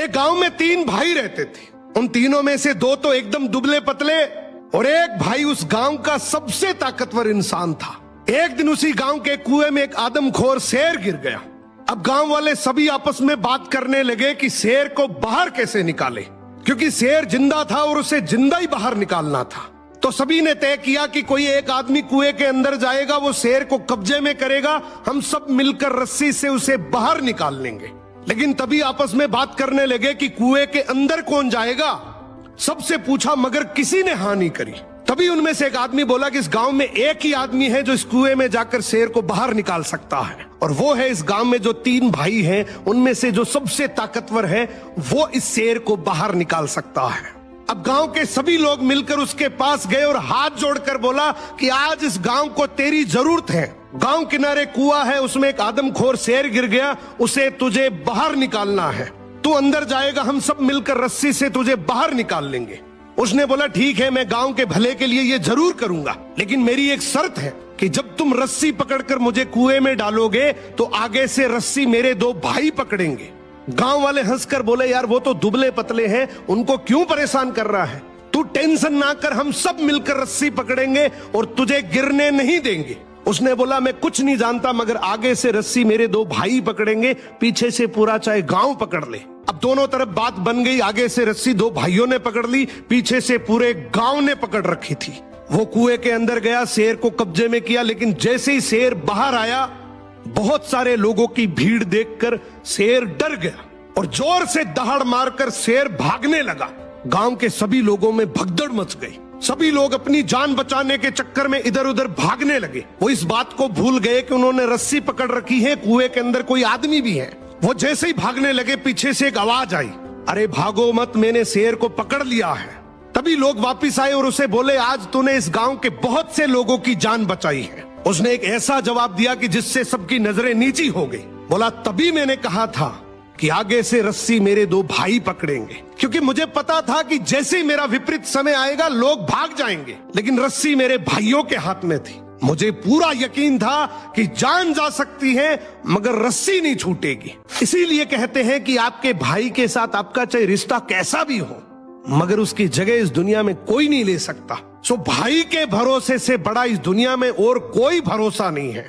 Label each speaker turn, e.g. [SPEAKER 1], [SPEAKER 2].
[SPEAKER 1] एक गांव में 3 भाई रहते थे। उन तीनों में से 2 तो एकदम दुबले पतले और एक भाई उस गांव का सबसे ताकतवर इंसान था। एक दिन उसी गांव के कुएं में एक आदमखोर शेर गिर गया। अब गांव वाले सभी आपस में बात करने लगे कि शेर को बाहर कैसे निकाले, क्योंकि शेर जिंदा था और उसे जिंदा ही बाहर निकालना था। तो सभी ने तय किया कि कोई एक आदमी कुएं के अंदर जाएगा, वो शेर को कब्जे में करेगा, हम सब मिलकर रस्सी से उसे बाहर निकाल लेंगे। लेकिन तभी आपस में बात करने लगे कि कुएं के अंदर कौन जाएगा। सबसे पूछा मगर किसी ने हाँ नहीं करी। तभी उनमें से एक आदमी बोला कि इस गांव में एक ही आदमी है जो इस कुएं में जाकर शेर को बाहर निकाल सकता है, और वो है इस गांव में जो 3 भाई हैं उनमें से जो सबसे ताकतवर है, वो इस शेर को बाहर निकाल सकता है। अब गांव के सभी लोग मिलकर उसके पास गए और हाथ जोड़कर बोला कि आज इस गांव को तेरी जरूरत है। गांव किनारे कुआं है, उसमें एक आदमखोर शेर गिर गया, उसे तुझे बाहर निकालना है। तू अंदर जाएगा, हम सब मिलकर रस्सी से तुझे बाहर निकाल लेंगे। उसने बोला ठीक है, मैं गांव के भले के लिए ये जरूर करूंगा, लेकिन मेरी एक शर्त है कि जब तुम रस्सी पकड़कर मुझे कुएं में डालोगे तो आगे से रस्सी मेरे 2 भाई पकड़ेंगे। गांव वाले हंसकर बोले यार वो तो दुबले पतले हैं, उनको क्यों परेशान कर रहा है, तू टेंशन ना कर, हम सब मिलकर रस्सी पकड़ेंगे और तुझे गिरने नहीं देंगे। उसने बोला मैं कुछ नहीं जानता, मगर आगे से रस्सी मेरे 2 भाई पकड़ेंगे, पीछे से पूरा चाहे गांव पकड़ ले। अब दोनों तरफ बात बन गई, आगे से रस्सी 2 भाइयों ने पकड़ ली, पीछे से पूरे गांव ने पकड़ रखी थी। वो कुएं के अंदर गया, शेर को कब्जे में किया, लेकिन जैसे ही शेर बाहर आया, बहुत सारे लोगों की भीड़ देखकर शेर डर गया और जोर से दहाड़ मारकर शेर भागने लगा। गांव के सभी लोगों में भगदड़ मच गई। सभी लोग अपनी जान बचाने के चक्कर में इधर उधर भागने लगे। वो इस बात को भूल गए कि उन्होंने रस्सी पकड़ रखी है, कुएं के अंदर कोई आदमी भी है। वो जैसे ही भागने लगे, पीछे से एक आवाज आई, अरे भागो मत, मैंने शेर को पकड़ लिया है। तभी लोग वापिस आए और उसे बोले आज तूने इस गांव के बहुत से लोगों की जान बचाई है। उसने एक ऐसा जवाब दिया कि जिससे सबकी नजरें नीची हो गई। बोला तभी मैंने कहा था कि आगे से रस्सी मेरे 2 भाई पकड़ेंगे, क्योंकि मुझे पता था कि जैसे ही मेरा विपरीत समय आएगा लोग भाग जाएंगे, लेकिन रस्सी मेरे भाइयों के हाथ में थी। मुझे पूरा यकीन था कि जान जा सकती है मगर रस्सी नहीं छूटेगी। इसीलिए कहते हैं कि आपके भाई के साथ आपका चाहे रिश्ता कैसा भी हो, मगर उसकी जगह इस दुनिया में कोई नहीं ले सकता। सो भाई के भरोसे से बड़ा इस दुनिया में और कोई भरोसा नहीं है।